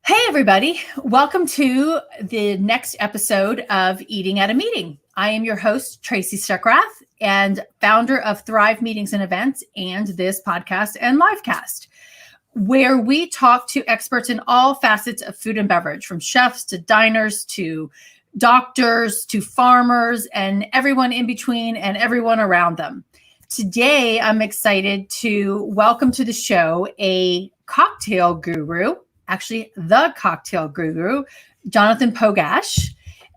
Hey, everybody. Welcome to the next episode of Eating at a Meeting. I am your host, Tracy Stuckrath, and founder of Thrive Meetings and Events and this podcast and livecast, where we talk to experts in all facets of food and beverage, from chefs to diners to doctors to farmers and everyone in between and everyone around them. Today, I'm excited to welcome to the show a cocktail guru, actually the cocktail guru, Jonathan Pogash.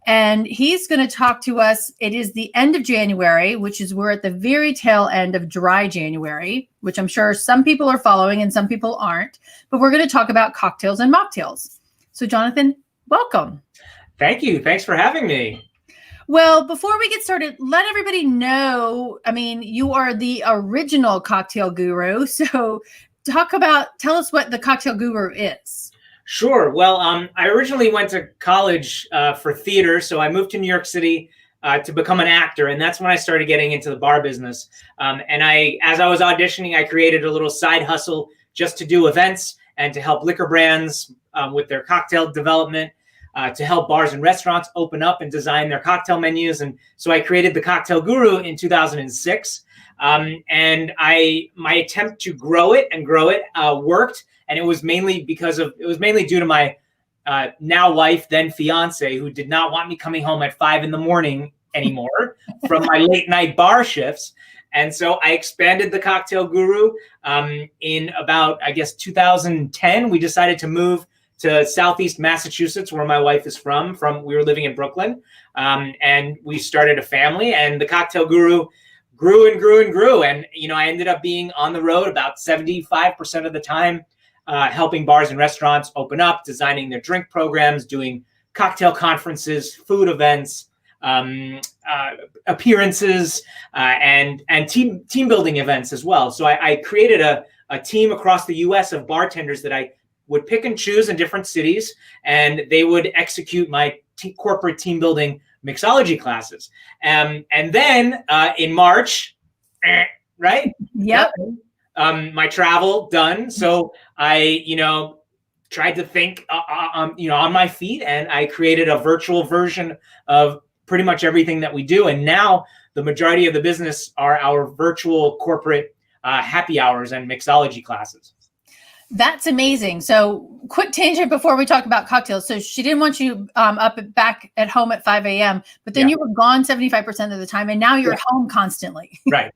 And he's going to talk to us. It is the end of January, which is we're at the very tail end of dry January, which I'm sure some people are following and some people aren't. But we're going to talk about cocktails and mocktails. So Jonathan, welcome. Thank you. Thanks for having me. Well, before we get started, let everybody know, you are the original cocktail guru. So tell us what the cocktail guru is. Sure. Well, I originally went to college for theater. So I moved to New York City to become an actor. And that's when I started getting into the bar business. As I was auditioning, I created a little side hustle just to do events and to help liquor brands with their cocktail development, to help bars and restaurants open up and design their cocktail menus. And so I created the Cocktail Guru in 2006. And my attempt to grow it worked. And it was mainly due to my now wife, then fiance, who did not want me coming home at 5 a.m. anymore from my late night bar shifts. And so I expanded the Cocktail Guru in about, 2010. We decided to move to Southeast Massachusetts, where my wife is from. We were living in Brooklyn, and we started a family. And the Cocktail Guru grew and grew and grew. And, I ended up being on the road about 75% of the time, helping bars and restaurants open up, designing their drink programs, doing cocktail conferences, food events, appearances, and team building events as well. So I created a team across the U.S. of bartenders that I would pick and choose in different cities, and they would execute my corporate team building mixology classes. And then in March, right? Yep. My travel done. So I, tried to think, on my feet, and I created a virtual version of pretty much everything that we do. And now the majority of the business are our virtual corporate happy hours and mixology classes. That's amazing. So quick tangent before we talk about cocktails. So she didn't want you back at home at 5 a.m., but then you were gone 75% of the time, and now you're at home constantly. Right.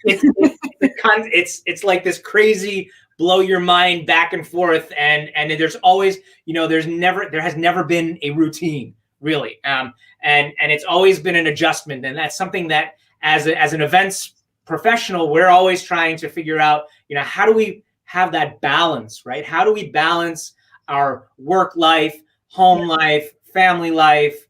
It's like this crazy blow your mind back and forth. And there's always, there has never been a routine, really. And it's always been an adjustment. And that's something that as an events professional, we're always trying to figure out, how do we have that balance, right? How do we balance our work life, home life, family life,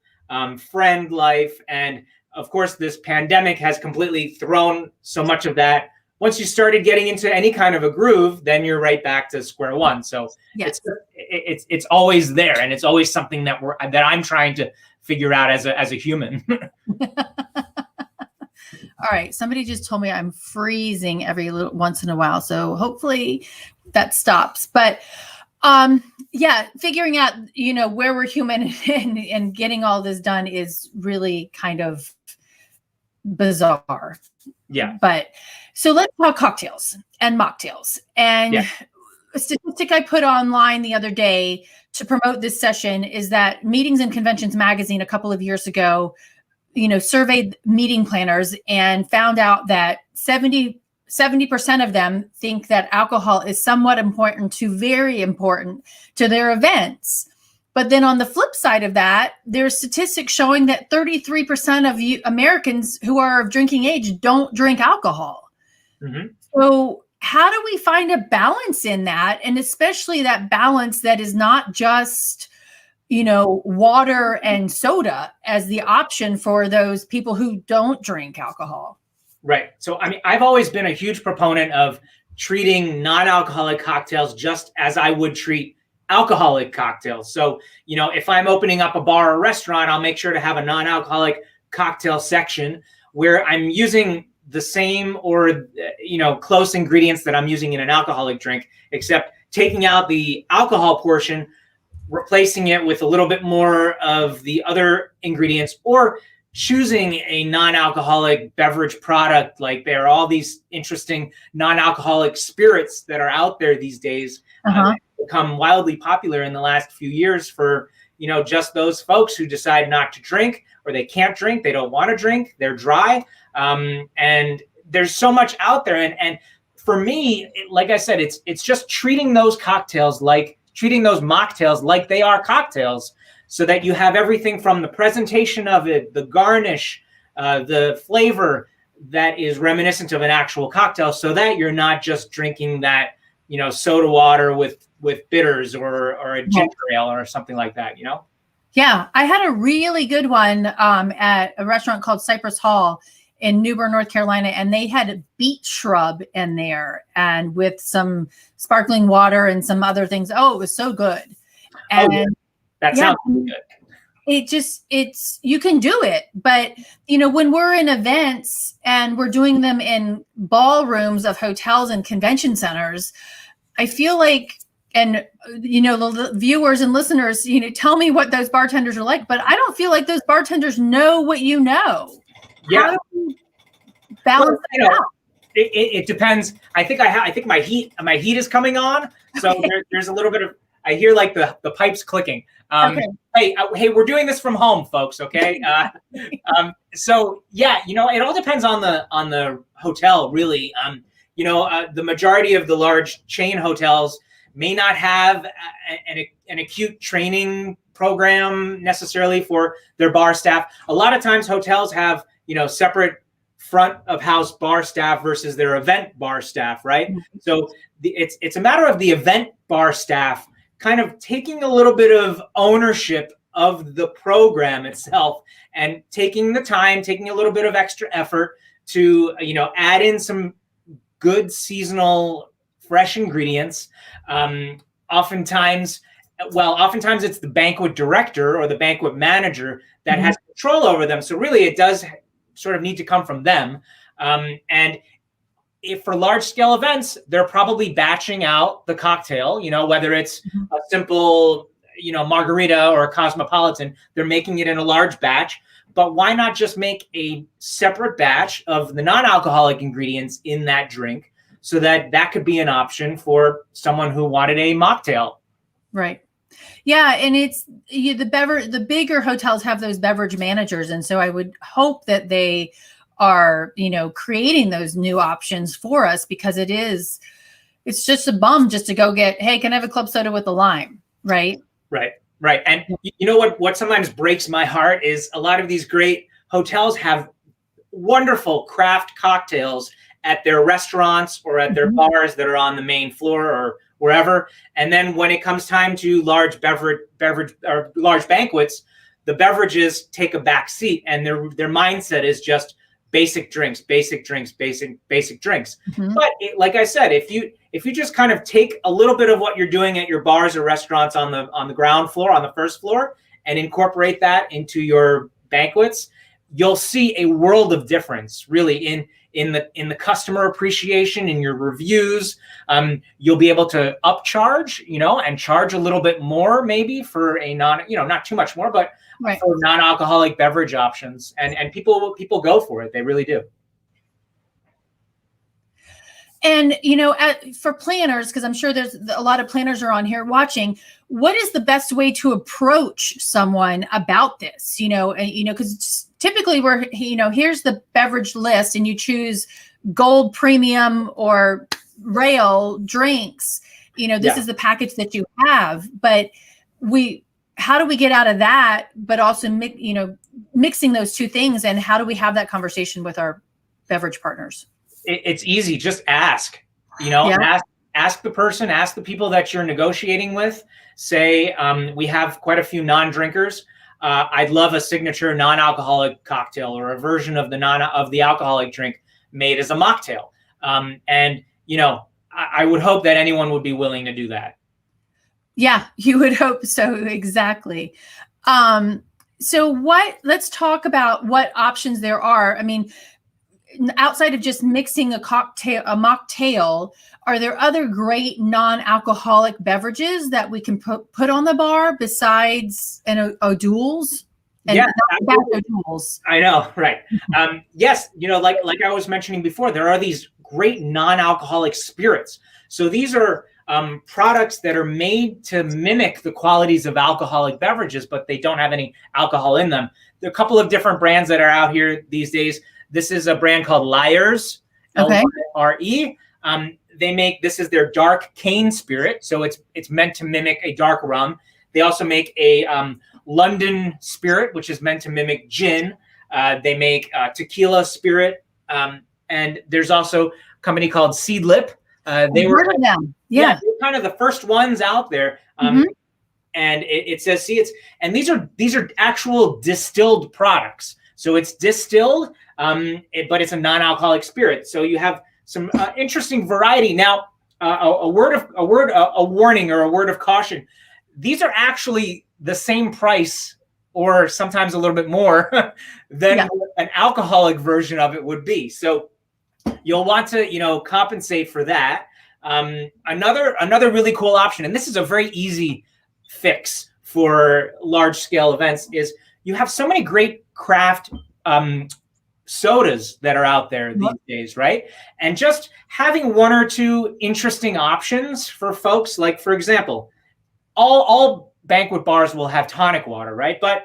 friend life? And of course, this pandemic has completely thrown so much of that. Once you started getting into any kind of a groove, then you're right back to square one. So yes. it's always there, and it's always something that I'm trying to figure out as a human. All right. Somebody just told me I'm freezing every once in a while. So hopefully that stops. But figuring out, where we're human and getting all this done is really kind of bizarre. Yeah. But so let's talk cocktails and mocktails. And a statistic I put online the other day to promote this session is that Meetings and Conventions magazine a couple of years ago surveyed meeting planners and found out that 70% of them think that alcohol is somewhat important to very important to their events. But then on the flip side of that, there's statistics showing that 33% of Americans who are of drinking age don't drink alcohol. Mm-hmm. So how do we find a balance in that? And especially that balance that is not just water and soda as the option for those people who don't drink alcohol. Right. So, I've always been a huge proponent of treating non-alcoholic cocktails just as I would treat alcoholic cocktails. So, if I'm opening up a bar or restaurant, I'll make sure to have a non-alcoholic cocktail section where I'm using the same or, close ingredients that I'm using in an alcoholic drink, except taking out the alcohol portion replacing it with a little bit more of the other ingredients, or choosing a non-alcoholic beverage product. Like, there are all these interesting non-alcoholic spirits that are out there these days, that become wildly popular in the last few years for, just those folks who decide not to drink, or they can't drink, they don't want to drink, they're dry. And there's so much out there. And for me, like I said, it's just treating those mocktails like they are cocktails, so that you have everything from the presentation of it, the garnish, the flavor that is reminiscent of an actual cocktail, so that you're not just drinking that, soda water with bitters or a ginger ale or something like that, Yeah, I had a really good one at a restaurant called Cypress Hall in New Bern, North Carolina, and they had a beet shrub in there, and with some sparkling water and some other things. Oh, it was so good. And that sounds good. It's you can do it, but when we're in events and we're doing them in ballrooms of hotels and convention centers, I feel like, and the viewers and listeners, tell me what those bartenders are like, but I don't feel like those bartenders know what you know. Yeah. How do we balance that out? It depends. I think my heat is coming on. So there's a little bit of, I hear like the pipes clicking. Okay. Hey, we're doing this from home, folks. Okay. So yeah, it all depends on the hotel, really. The majority of the large chain hotels may not have an acute training program necessarily for their bar staff. A lot of times hotels have, separate front of house bar staff versus their event bar staff, right? Mm-hmm. So it's a matter of the event bar staff kind of taking a little bit of ownership of the program itself, and taking the time, taking a little bit of extra effort to, add in some good seasonal fresh ingredients. Oftentimes it's the banquet director or the banquet manager that has control over them. So really it does sort of need to come from them. And if for large scale events, they're probably batching out the cocktail, whether it's a simple, margarita or a cosmopolitan, they're making it in a large batch. But why not just make a separate batch of the non-alcoholic ingredients in that drink, so that could be an option for someone who wanted a mocktail? Right. Yeah. And it's the bigger hotels have those beverage managers. And so I would hope that they are, creating those new options for us, because it's just a bum just to go get, hey, can I have a club soda with a lime? Right. Right. And what sometimes breaks my heart is a lot of these great hotels have wonderful craft cocktails at their restaurants or at their bars that are on the main floor or wherever. And then when it comes time to large beverage or large banquets, the beverages take a back seat, and their mindset is just basic drinks. Mm-hmm. But like I said, if you just kind of take a little bit of what you're doing at your bars or restaurants on the ground floor, on the first floor, and incorporate that into your banquets, you'll see a world of difference, really, in the customer appreciation, in your reviews. You'll be able to upcharge, and charge a little bit more, maybe for a not too much more, but for non-alcoholic beverage options. And people go for it. They really do. And, for planners, because I'm sure there's a lot of planners are on here watching, what is the best way to approach someone about this? Because typically we're, here's the beverage list, and you choose gold, premium, or rail drinks. This is the package that you have, but how do we get out of that, but also, mixing those two things, and how do we have that conversation with our beverage partners? It's easy. Just ask, ask the person, ask the people that you're negotiating with. Say, we have quite a few non-drinkers. I'd love a signature non-alcoholic cocktail, or a version of the alcoholic drink made as a mocktail. And I would hope that anyone would be willing to do that. Yeah, you would hope so. Exactly. So let's talk about what options there are. I mean, outside of just mixing a mocktail, are there other great non-alcoholic beverages that we can put on the bar besides O'Doul's? And yeah, O'Doul's. I know, right? Yes, like I was mentioning before, there are these great non-alcoholic spirits. So these are products that are made to mimic the qualities of alcoholic beverages, but they don't have any alcohol in them. There are a couple of different brands that are out here these days. This is a brand called Lyres, L-Y-R-E. This is their dark cane spirit. So it's meant to mimic a dark rum. They also make a London spirit, which is meant to mimic gin. They make tequila spirit. And there's also a company called Seedlip. They were them. Yeah, they're kind of the first ones out there. And it says, and these are actual distilled products. So it's distilled, but it's a non-alcoholic spirit. So you have some interesting variety. Now, a warning or a word of caution. These are actually the same price, or sometimes a little bit more than an alcoholic version of it would be. So you'll want to, compensate for that. Another really cool option, and this is a very easy fix for large scale events, is you have so many great craft sodas that are out there these days, right? And just having one or two interesting options for folks, like, for example, all banquet bars will have tonic water, right? But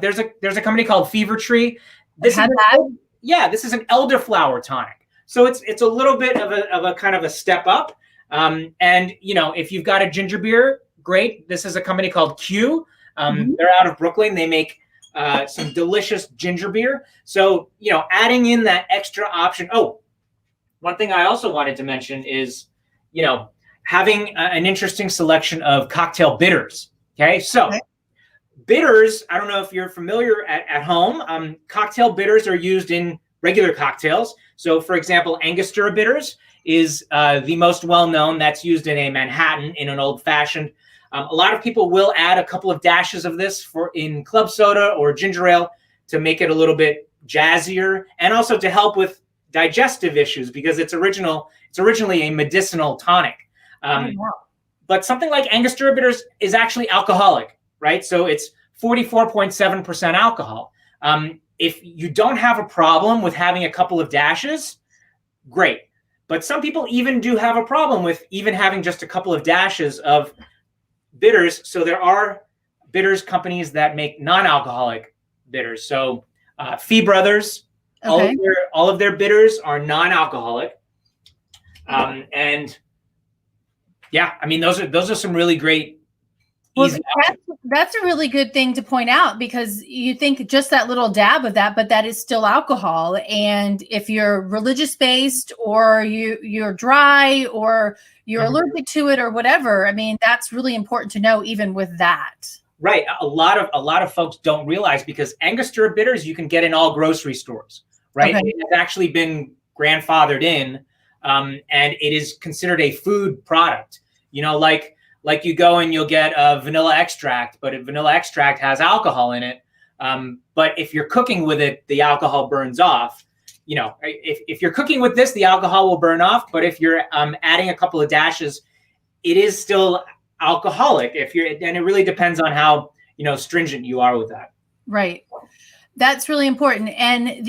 there's a company called Fever Tree. This is an elderflower tonic. So it's a little bit of a kind of a step up. And if you've got a ginger beer, great. This is a company called Q. They're out of Brooklyn. They make some delicious ginger beer. So, adding in that extra option. Oh, one thing I also wanted to mention is, having an interesting selection of cocktail bitters. Okay. So bitters, I don't know if you're familiar at home. Cocktail bitters are used in regular cocktails. So, for example, Angostura bitters is the most well-known. That's used in a Manhattan, in an old-fashioned. A lot of people will add a couple of dashes of this in club soda or ginger ale to make it a little bit jazzier, and also to help with digestive issues, because it's originally a medicinal tonic. But something like Angostura bitters is actually alcoholic, right? So it's 44.7% alcohol. If you don't have a problem with having a couple of dashes, great. But some people even do have a problem with even having just a couple of dashes of bitters. So there are bitters companies that make non-alcoholic bitters. So Fee Brothers, all of their bitters are non-alcoholic. And yeah, I mean, those are some really great. That's a really good thing to point out, because you think just that little dab of that, but that is still alcohol. And if you're religious based, or you're dry, or you're allergic to it, or whatever, I mean, that's really important to know, even with that. Right. A lot of folks don't realize, because Angostura bitters you can get in all grocery stores, right? It has actually been grandfathered in, and it is considered a food product. Like you go and you'll get a vanilla extract, but vanilla extract has alcohol in it. But if you're cooking with it, the alcohol burns off. If you're cooking with this, the alcohol will burn off. But if you're adding a couple of dashes, it is still alcoholic. And it really depends on how stringent you are with that. Right. That's really important. And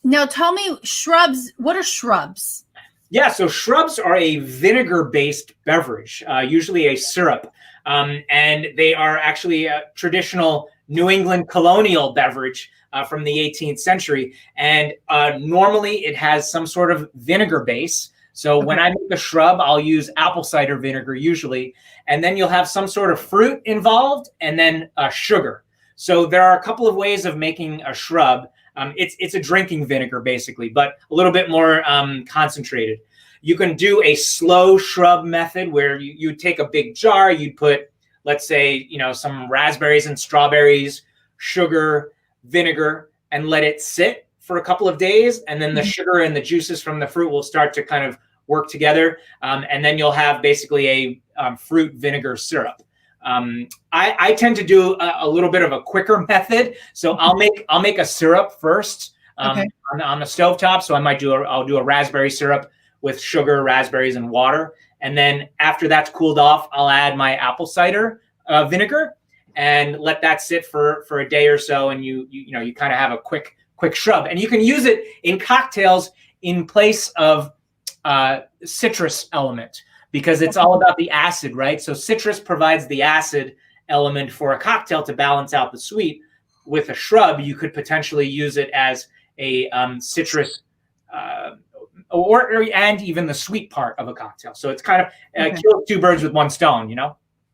now tell me, Shrubs. What are Shrubs? Yeah, so Shrubs are a vinegar-based beverage, usually a syrup, and they are actually a traditional New England colonial beverage from the 18th century. And normally it has some sort of vinegar base. So when I make a shrub, I'll use apple cider vinegar usually, and then you'll have some sort of fruit involved, and then sugar. So there are a couple of ways of making a shrub. It's a drinking vinegar basically, but a little bit more concentrated. You can do a slow shrub method where you take a big jar, you'd put, let's say, some raspberries and strawberries, sugar, vinegar, and let it sit for a couple of days. And then the sugar and the juices from the fruit will start to kind of work together. And then you'll have basically a fruit vinegar syrup. I tend to do a little bit of a quicker method. So I'll make a syrup first, Okay. on the stovetop. So I'll do a raspberry syrup with sugar, raspberries, and water. And then after that's cooled off, I'll add my apple cider vinegar and let that sit for a day or so. And you kind of have a quick shrub. And you can use it in cocktails in place of citrus element, because it's all about the acid, right? So citrus provides the acid element for a cocktail to balance out the sweet. With a shrub, you could potentially use it as a citrus and even the sweet part of a cocktail. So it's kind of kill two birds with one stone,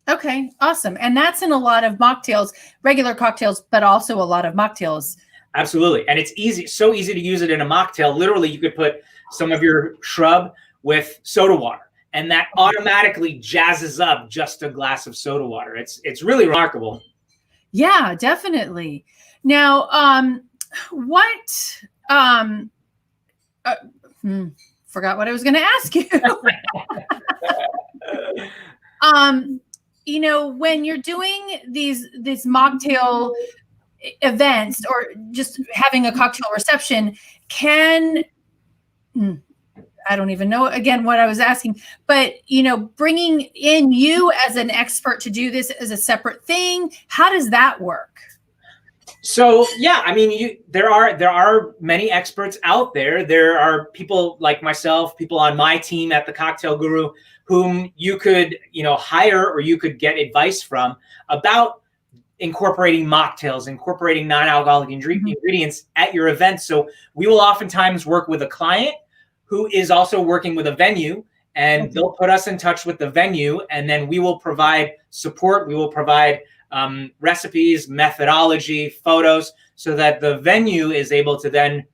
Okay, awesome. And that's in a lot of mocktails, regular cocktails, but also a lot of mocktails. Absolutely. And it's so easy to use it in a mocktail. Literally, you could put some of your shrub with soda water, and that automatically jazzes up just a glass of soda water. It's really remarkable. Yeah, definitely. Now, forgot what I was going to ask you. When you're doing these mocktail events or just having a cocktail reception, I don't even know again what I was asking, but bringing in you as an expert to do this as a separate thing, how does that work? So yeah, I mean, there are many experts out there. There are people like myself, people on my team at the Cocktail Guru, whom you could hire or you could get advice from about incorporating mocktails, incorporating non-alcoholic ingredients at your events. So we will oftentimes work with a client who is also working with a venue, and they'll put us in touch with the venue, and then we will provide support. We will provide recipes, methodology, photos, so that the venue is able to then,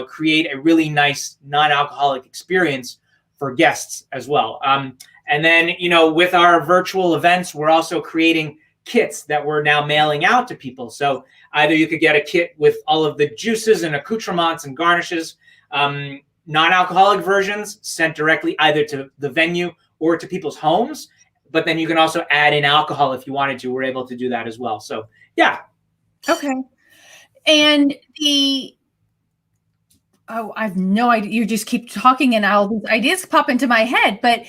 create a really nice non-alcoholic experience for guests as well. And then, with our virtual events, we're also creating kits that we're now mailing out to people. So either you could get a kit with all of the juices and accoutrements and garnishes, non-alcoholic versions sent directly either to the venue or to people's homes. But then you can also add in alcohol if you wanted to. We're able to do that as well. So, yeah. Okay. And I have no idea. You just keep talking and all these ideas pop into my head. But,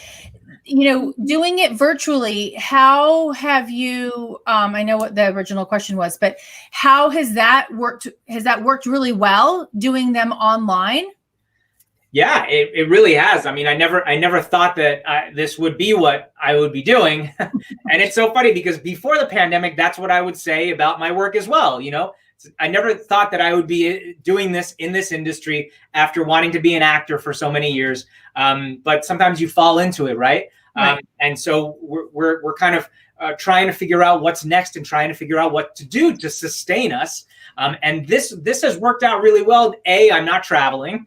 doing it virtually, how have you, I know what the original question was, but how has that worked? Has that worked really well, doing them online? Yeah, it really has. I mean, I never thought that this would be what I would be doing. And it's so funny because before the pandemic, that's what I would say about my work as well. I never thought that I would be doing this in this industry after wanting to be an actor for so many years. But sometimes you fall into it, right? Right. And so we're kind of trying to figure out what's next and trying to figure out what to do to sustain us. And this has worked out really well. A, I'm not traveling.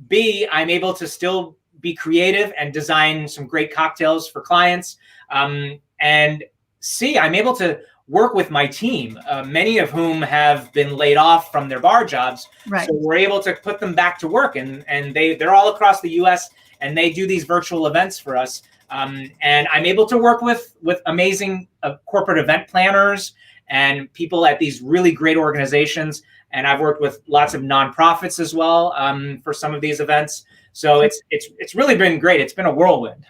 B, I'm able to still be creative and design some great cocktails for clients. And C, I'm able to work with my team, many of whom have been laid off from their bar jobs. Right. So we're able to put them back to work, and they're all across the US, and they do these virtual events for us. And I'm able to work with amazing corporate event planners and people at these really great organizations. And I've worked with lots of nonprofits as well for some of these events. So it's really been great. It's been a whirlwind.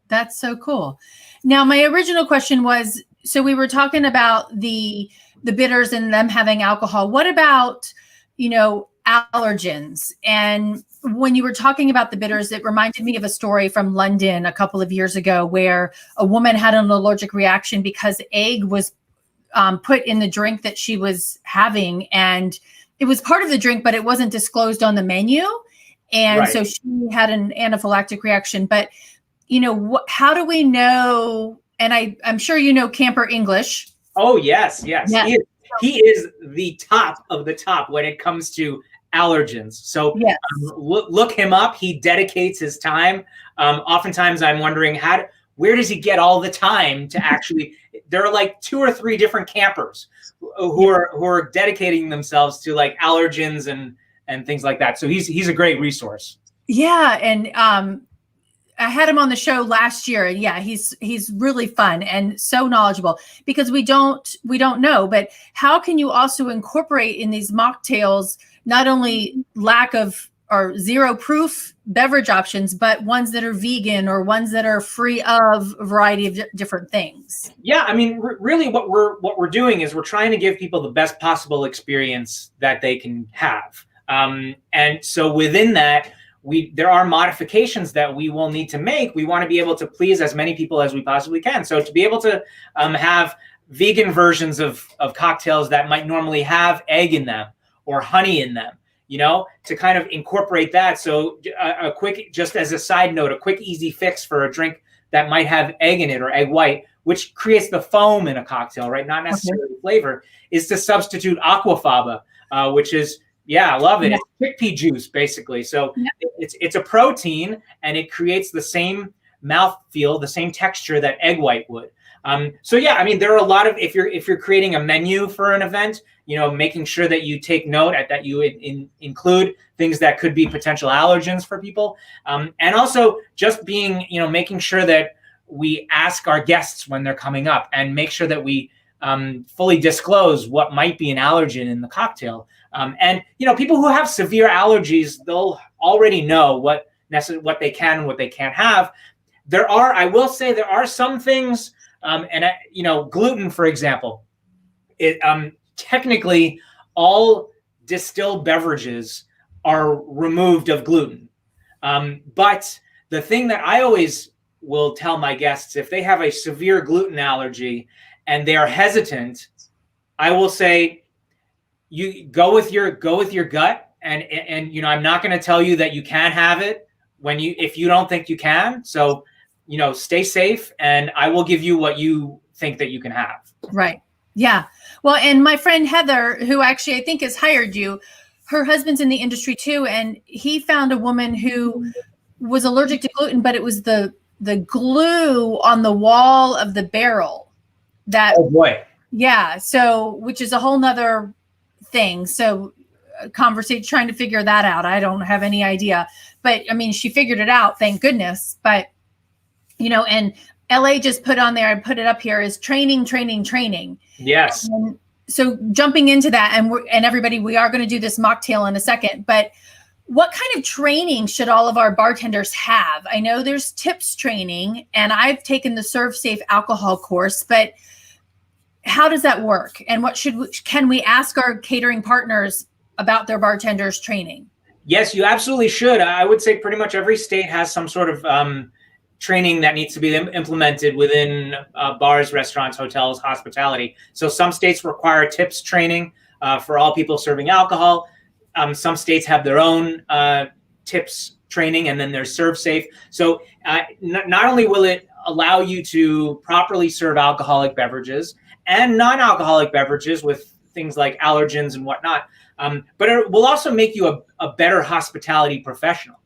That's so cool. Now, my original question was, so we were talking about the bitters and them having alcohol. What about, allergens? And when you were talking about the bitters, it reminded me of a story from London a couple of years ago where a woman had an allergic reaction because egg was put in the drink that she was having, and it was part of the drink, but it wasn't disclosed on the menu. And right. So she had an anaphylactic reaction. But, how do we know? And I'm sure Camper English. Oh, yes. Yeah. He is the top of the top when it comes to allergens. So yes. Look him up. He dedicates his time. Oftentimes I'm wondering where does he get all the time to actually, there are like 2 or 3 different campers who are dedicating themselves to like allergens and things like that. So he's a great resource. Yeah. And I had him on the show last year, and yeah, he's really fun and so knowledgeable, because we don't know, but how can you also incorporate in these mocktails not only lack of or zero proof beverage options, but ones that are vegan or ones that are free of a variety of different things? Yeah, I mean, really, what we're doing is we're trying to give people the best possible experience that they can have, and so within that, there are modifications that we will need to make. We want to be able to please as many people as we possibly can. So to be able to have vegan versions of cocktails that might normally have egg in them or honey in them, to kind of incorporate that. So a quick, just as a side note, a quick, easy fix for a drink that might have egg in it or egg white, which creates the foam in a cocktail, right? Not necessarily flavor, is to substitute aquafaba, which is, yeah, I love it. Yeah. It's chickpea juice, basically. So it's a protein, and it creates the same mouthfeel, the same texture that egg white would. So yeah, I mean, there are a lot of, if you're creating a menu for an event, making sure that you take note that you include things that could be potential allergens for people, and also just being, making sure that we ask our guests when they're coming up and make sure that we fully disclose what might be an allergen in the cocktail. And people who have severe allergies, they'll already know what they can and what they can't have. I will say there are some things, gluten, for example. Technically, all distilled beverages are removed of gluten. But the thing that I always will tell my guests, if they have a severe gluten allergy and they are hesitant, I will say, you go with your gut, and I'm not going to tell you that you can have it if you don't think you can. So, stay safe, and I will give you what you think that you can have. Right. Yeah. Well, and my friend Heather, who actually I think has hired you, her husband's in the industry too, and he found a woman who was allergic to gluten, but it was the glue on the wall of the barrel that. Oh boy. Yeah. So, which is a whole nother thing. So conversation, trying to figure that out. I don't have any idea, but I mean, she figured it out, thank goodness. But, and LA just put on there, I put it up here, is training. Yes. And so jumping into that, and everybody, we are going to do this mocktail in a second, but what kind of training should all of our bartenders have? I know there's tips training, and I've taken the Serve Safe alcohol course, but how does that work? And can we ask our catering partners about their bartenders training? Yes, you absolutely should. I would say pretty much every state has some sort of training that needs to be implemented within bars, restaurants, hotels, hospitality. So some states require tips training for all people serving alcohol. Some states have their own tips training, and then there's Serve Safe. So not only will it allow you to properly serve alcoholic beverages and non-alcoholic beverages with things like allergens and whatnot, but it will also make you a better hospitality professional,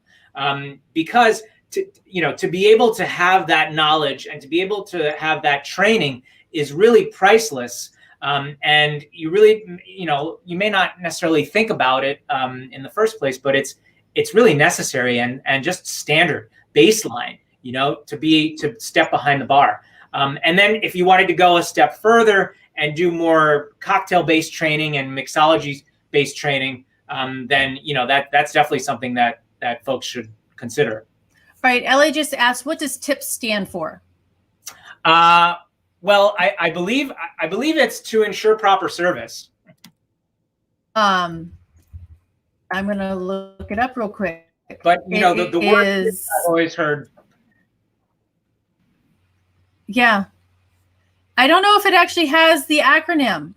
because to be able to have that knowledge and to be able to have that training is really priceless. And you really, you may not necessarily think about it in the first place, but it's really necessary and just standard baseline, to step behind the bar. And then if you wanted to go a step further and do more cocktail-based training and mixology-based training, then that's definitely something that folks should consider. All right, LA just asked, what does TIPS stand for? Well, I believe it's to ensure proper service. I'm gonna look it up real quick. But the word is, I've always heard. Yeah, I don't know if it actually has the acronym,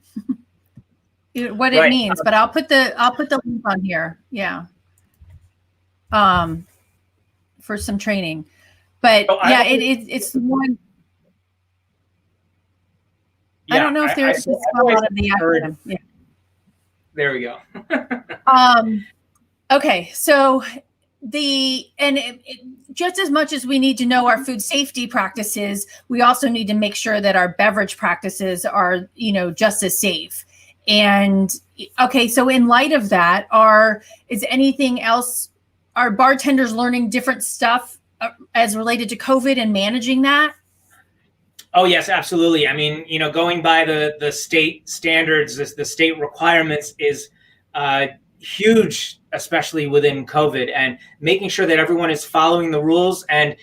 what it means, but I'll put the link on here. Yeah. For some training, but it's the one. Yeah, I don't know if there's a lot of the acronym. Yeah. There we go. Okay, so just as much as we need to know our food safety practices, we also need to make sure that our beverage practices are, just as safe. And okay, so in light of that, is anything else? Are bartenders learning different stuff as related to COVID and managing that? Oh, yes, absolutely. I mean, going by the state standards, the state requirements is huge, especially within COVID, and making sure that everyone is following the rules. And,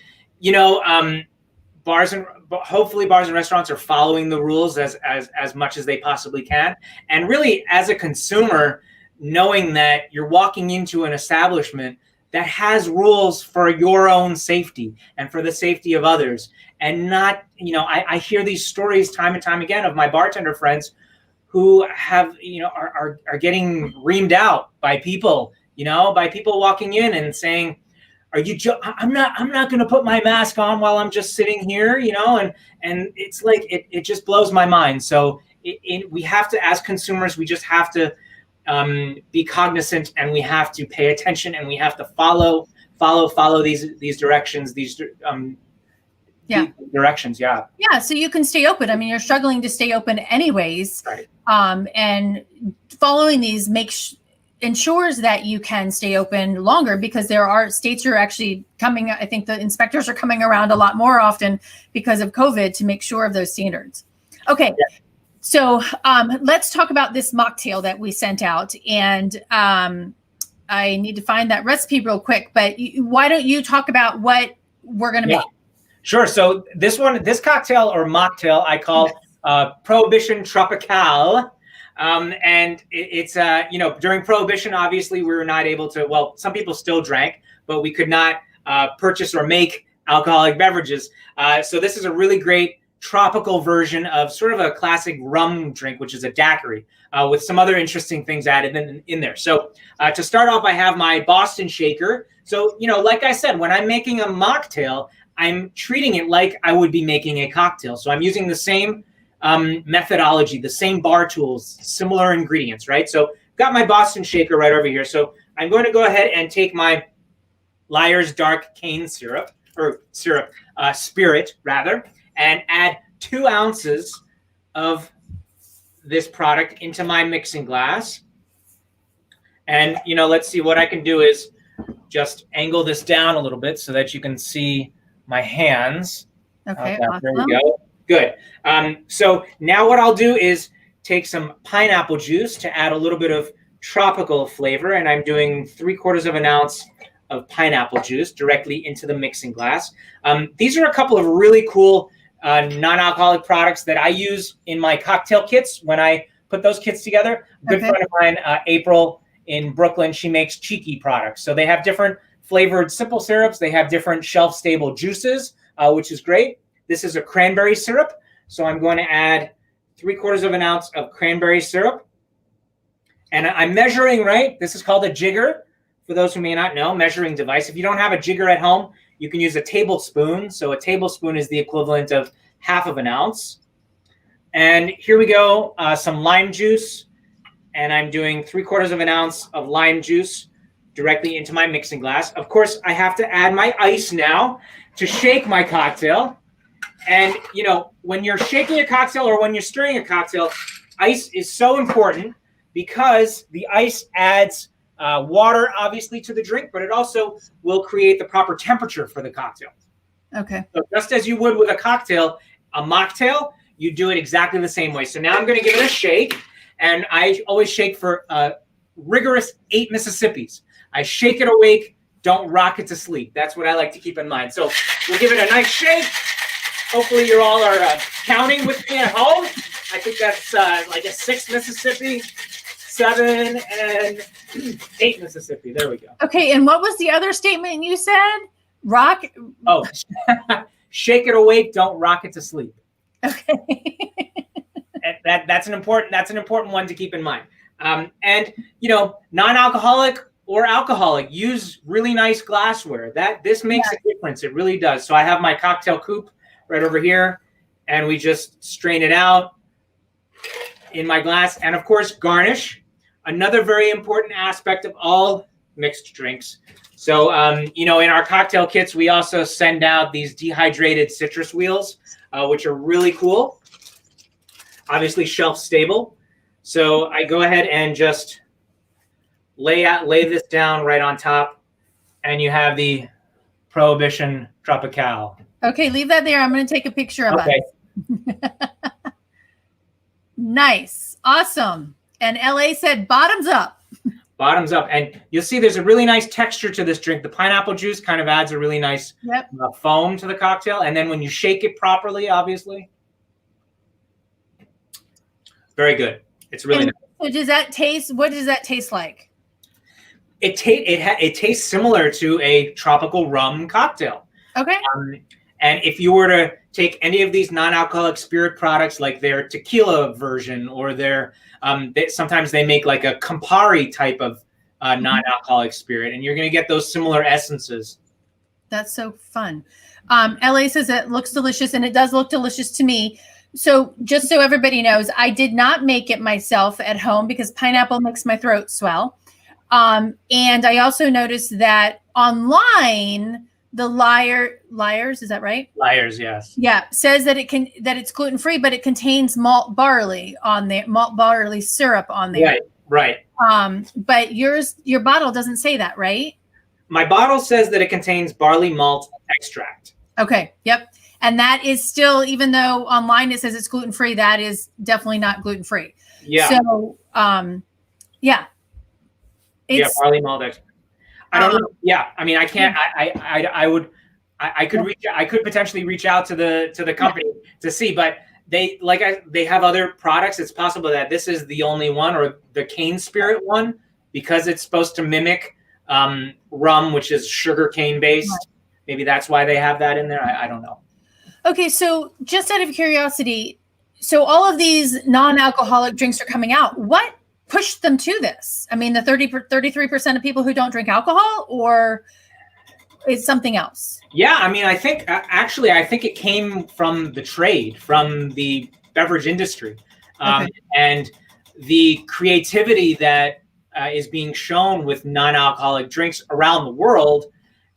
hopefully bars and restaurants are following the rules as much as they possibly can. And really, as a consumer, knowing that you're walking into an establishment that has rules for your own safety and for the safety of others, and not, I hear these stories time and time again of my bartender friends who have, are getting reamed out by people, walking in and saying, I'm not going to put my mask on while I'm just sitting here, and it's like, it just blows my mind. So we have to, as consumers, we just have to be cognizant, and we have to pay attention, and we have to follow these directions, directions. Yeah. So you can stay open. I mean, you're struggling to stay open anyways. Right. And following these ensures that you can stay open longer, because there are states are actually coming. I think the inspectors are coming around a lot more often because of COVID to make sure of those standards. Okay. Yeah. So let's talk about this mocktail that we sent out. And I need to find that recipe real quick, but why don't you talk about what we're going to make? Sure. So this cocktail or mocktail I call Prohibition Tropical. And it's during Prohibition, obviously we were not able to, well, some people still drank, but we could not purchase or make alcoholic beverages. So this is a really great tropical version of sort of a classic rum drink, which is a daiquiri, with some other interesting things added in there. So to start off, I have my Boston shaker. So, like I said, when I'm making a mocktail, I'm treating it like I would be making a cocktail. So I'm using the same methodology, the same bar tools, similar ingredients, right? So got my Boston shaker right over here. So I'm going to go ahead and take my Liar's Dark Cane Spirit, and add 2 ounces of this product into my mixing glass. And, let's see, what I can do is just angle this down a little bit so that you can see my hands. Okay, awesome. There we go. Good. So now what I'll do is take some pineapple juice to add a little bit of tropical flavor. And I'm doing 3/4 of an ounce of pineapple juice directly into the mixing glass. These are a couple of really cool non-alcoholic products that I use in my cocktail kits when I put those kits together. A good friend of mine, April in Brooklyn, she makes Cheeky products. So they have different flavored simple syrups. They have different shelf-stable juices, which is great. This is a cranberry syrup. So I'm going to add 3/4 of an ounce of cranberry syrup. And I'm measuring, right? This is called a jigger. For those who may not know, measuring device. If you don't have a jigger at home, you can use a tablespoon. So a tablespoon is the equivalent of 1/2 ounce. And here we go, some lime juice. And I'm doing 3/4 of an ounce of lime juice directly into my mixing glass. Of course, I have to add my ice now to shake my cocktail. And, when you're shaking a cocktail or when you're stirring a cocktail, ice is so important because the ice adds water, obviously, to the drink, but it also will create the proper temperature for the cocktail. Okay. So just as you would with a cocktail, a mocktail, you do it exactly the same way. So now I'm going to give it a shake, and I always shake for rigorous 8 Mississippis. I shake it awake, don't rock it to sleep. That's what I like to keep in mind. So we'll give it a nice shake. Hopefully you all are counting with me at home. I think that's like a 6 Mississippi, 7, and 8 Mississippi. There we go. Okay, and what was the other statement you said? Rock? Oh, shake it awake, don't rock it to sleep. Okay. That's an important one to keep in mind. And non-alcoholic or alcoholic, use really nice glassware. This makes a difference. It really does. So I have my cocktail coupe right over here, and we just strain it out in my glass. And of course, garnish, another very important aspect of all mixed drinks. So, in our cocktail kits, we also send out these dehydrated citrus wheels, which are really cool. Obviously shelf stable. So I go ahead and just lay this down right on top, and you have the Prohibition Tropical. Okay, leave that there. I'm going to take a picture of us. Nice. Awesome. And LA said bottoms up. Bottoms up. And you'll see there's a really nice texture to this drink. The pineapple juice kind of adds a really nice foam to the cocktail. And then when you shake it properly, obviously, very good. It's really nice. So does that taste, what does that taste like? It tastes similar to a tropical rum cocktail. Okay. And if you were to take any of these non-alcoholic spirit products, like their tequila version, or their sometimes they make like a Campari type of non-alcoholic spirit, and you're going to get those similar essences. That's so fun. LA says it looks delicious, and it does look delicious to me. So just so everybody knows, I did not make it myself at home because pineapple makes my throat swell. And I also noticed that online, the Liars, is that right? Liars, yes. Yeah, says that it's gluten-free, but it contains malt barley on there, malt barley syrup on there. Right. But your bottle doesn't say that, right? My bottle says that it contains barley malt extract. Okay. Yep. And that is still, even though online it says it's gluten-free, that is definitely not gluten-free. Yeah. So, yeah. Barley malt extract. I don't know. Yeah. I mean, I can't, I could potentially reach out to the company to see, but they have other products. It's possible that this is the only one, or the cane spirit one, because it's supposed to mimic rum, which is sugar cane based. Right. Maybe that's why they have that in there. I don't know. Okay. So just out of curiosity, so all of these non-alcoholic drinks are coming out. What pushed them to this? I mean, the 33% of people who don't drink alcohol, or is something else? Yeah. I mean, I think it came from the trade, from the beverage industry, and the creativity that is being shown with non-alcoholic drinks around the world.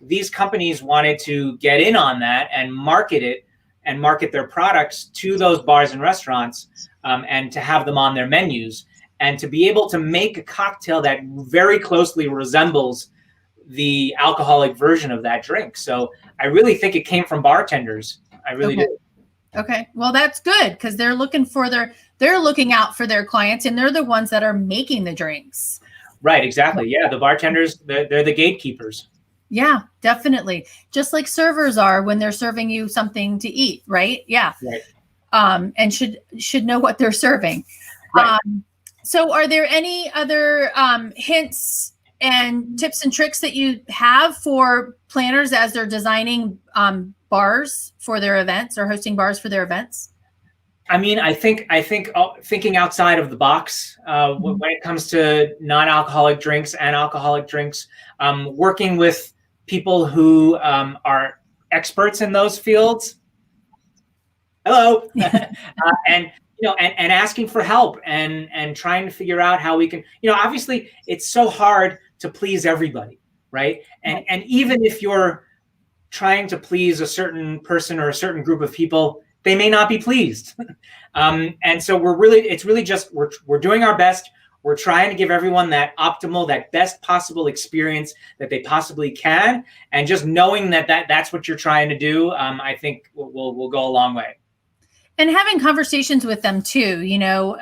These companies wanted to get in on that and market it, and market their products to those bars and restaurants, and to have them on their menus, and to be able to make a cocktail that very closely resembles the alcoholic version of that drink. So I really think it came from bartenders. I really do. Okay. Well, that's good, because they're looking out for their clients, and they're the ones that are making the drinks. Right. Exactly. Yeah. The bartenders, they're the gatekeepers. Yeah, definitely. Just like servers are when they're serving you something to eat, right? Yeah. Right. And should know what they're serving. Right. So are there any other hints and tips and tricks that you have for planners as they're designing bars for their events, or hosting bars for their events? I mean, I think thinking outside of the box when it comes to non-alcoholic drinks and alcoholic drinks, working with people who are experts in those fields. Hello. And asking for help, and trying to figure out how we can, obviously it's so hard to please everybody, right? And even if you're trying to please a certain person or a certain group of people, they may not be pleased. And so it's really just, we're doing our best. We're trying to give everyone that optimal, that best possible experience that they possibly can. And just knowing that's what you're trying to do, I think will go a long way. And having conversations with them too,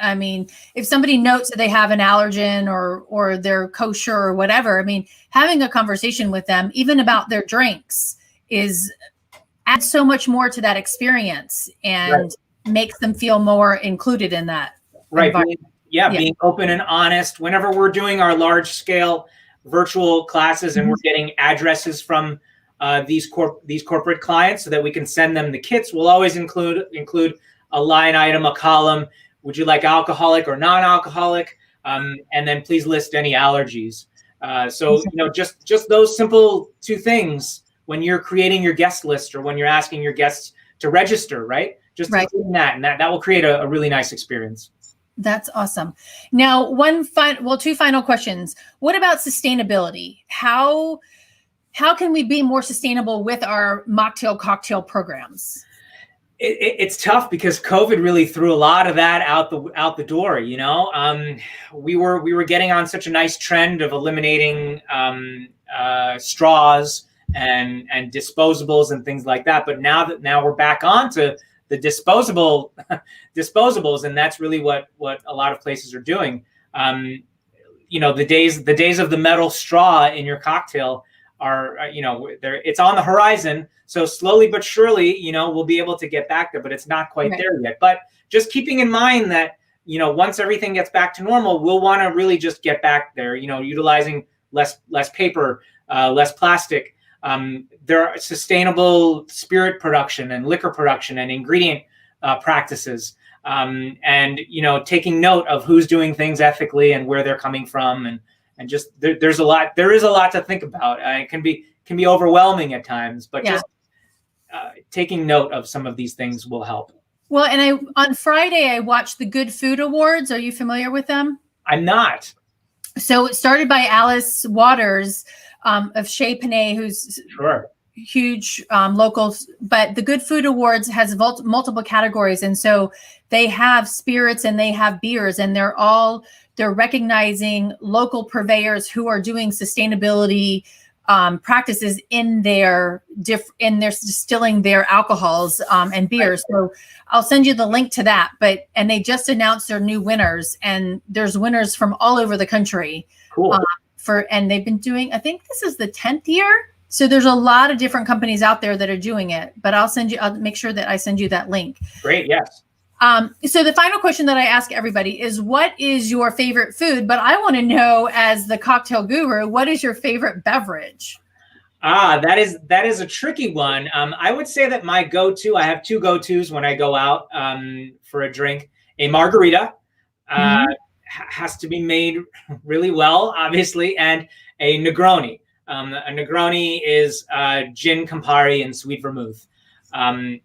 I mean, if somebody notes that they have an allergen or they're kosher or whatever, I mean, having a conversation with them, even about their drinks, adds so much more to that experience, and makes them feel more included in that. Right. Being open and honest. Whenever we're doing our large scale virtual classes, and we're getting addresses from these corporate clients so that we can send them the kits, we'll always include a line item, a column. Would you like alcoholic or non-alcoholic? And then please list any allergies. So just those simple two things when you're creating your guest list, or when you're asking your guests to register, right? Just doing that, and that will create a really nice experience. That's awesome. Now, two final questions. What about sustainability? How can we be more sustainable with our mocktail cocktail programs? It's tough, because COVID really threw a lot of that out the door. We were getting on such a nice trend of eliminating straws and disposables and things like that. But now we're back on to the disposables, and that's really what a lot of places are doing. The days of the metal straw in your cocktail are, it's on the horizon. So slowly but surely, we'll be able to get back there, but it's not quite there yet. But just keeping in mind that, once everything gets back to normal, we'll want to really just get back there, utilizing less paper, less plastic. There are sustainable spirit production and liquor production and ingredient practices. And taking note of who's doing things ethically and where they're coming from, and just there is a lot to think about. It can be overwhelming at times, but just taking note of some of these things will help. Well, and on Friday I watched the Good Food Awards. Are you familiar with them? I'm not. So it started by Alice Waters of Chez Panay, who's huge local, but the Good Food Awards has multiple categories. And so they have spirits and they have beers, and they're recognizing local purveyors who are doing sustainability practices in their distilling their alcohols and beers. So I'll send you the link to that. And they just announced their new winners, and there's winners from all over the country. Cool. And they've been doing, I think this is the 10th year. So there's a lot of different companies out there that are doing it, but I'll make sure that I send you that link. Great. Yes. So the final question that I ask everybody is, what is your favorite food? But I want to know, as the cocktail guru, what is your favorite beverage? That is a tricky one. I would say that my go-to, I have two go-tos when I go out for a drink. A margarita has to be made really well, obviously, and a Negroni. A Negroni is gin, Campari, and sweet vermouth.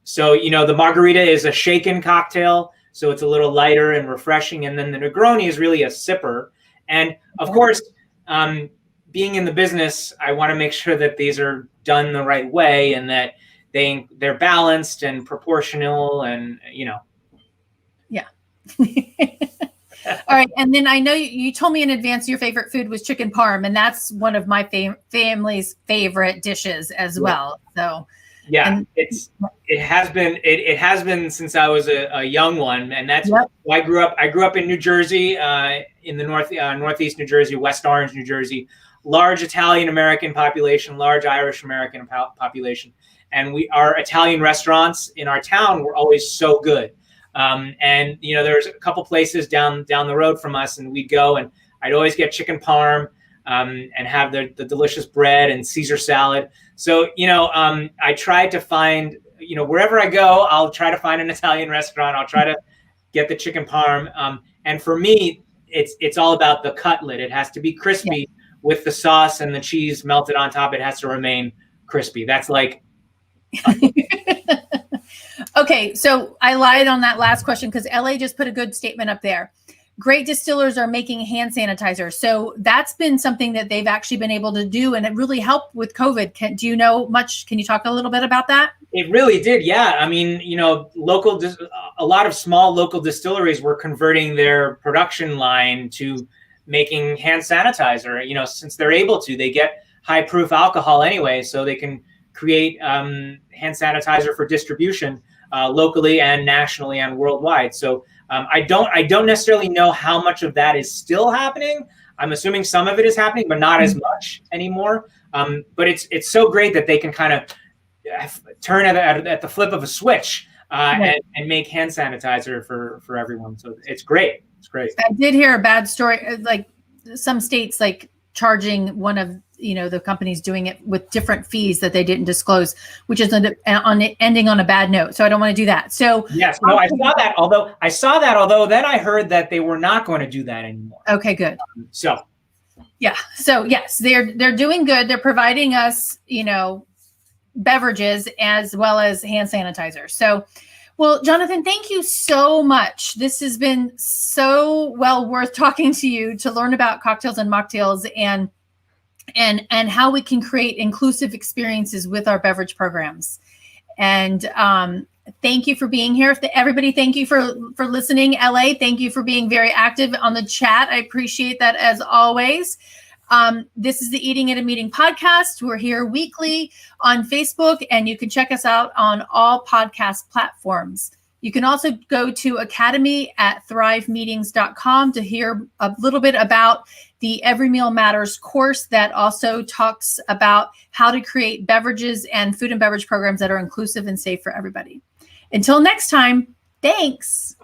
So, the margarita is a shaken cocktail, so it's a little lighter and refreshing. And then the Negroni is really a sipper. And of course, being in the business, I want to make sure that these are done the right way and that they're balanced and proportional and, Yeah. All right. And then I know you told me in advance your favorite food was chicken parm, and that's one of my family's favorite dishes as well. So yeah, it has been since I was a young one, and that's why I grew up in New Jersey, in the northeast New Jersey, West Orange, New Jersey. Large Italian American population, large Irish American population, and our Italian restaurants in our town were always so good. And there's a couple places down the road from us, and we'd go, and I'd always get chicken parm and have the delicious bread and Caesar salad. So I tried to find, wherever I go, I'll try to find an Italian restaurant. I'll try to get the chicken parm. And for me, it's all about the cutlet. It has to be crispy with the sauce and the cheese melted on top. It has to remain crispy. That's like. Okay, so I lied on that last question because LA just put a good statement up there. Great distillers are making hand sanitizer. So that's been something that they've actually been able to do, and it really helped with COVID. Do you know much? Can you talk a little bit about that? It really did, yeah. I mean, a lot of small local distilleries were converting their production line to making hand sanitizer. Since they're able to, they get high proof alcohol anyway, so they can create hand sanitizer for distribution locally and nationally and worldwide. So I don't necessarily know how much of that is still happening. I'm assuming some of it is happening, but not as much anymore. But it's so great that they can kind of turn at the flip of a switch and make hand sanitizer for everyone. So it's great. It's great. I did hear a bad story, like some states charging one of the companies doing it with different fees that they didn't disclose, which is ending on a bad note. So I don't want to do that. So yes, no, I saw that. Although then I heard that they were not going to do that anymore. Okay, good. So yes, they're doing good. They're providing us, beverages as well as hand sanitizer. So, well, Jonathan, thank you so much. This has been so well worth talking to you to learn about cocktails and mocktails and how we can create inclusive experiences with our beverage programs. And thank you for being here. Everybody, thank you for listening. LA, thank you for being very active on the chat. I appreciate that as always. This is the Eating at a Meeting podcast. We're here weekly on Facebook, and you can check us out on all podcast platforms. You can also go to academy@thrivemeetings.com to hear a little bit about the Every Meal Matters course that also talks about how to create beverages and food and beverage programs that are inclusive and safe for everybody. Until next time, thanks.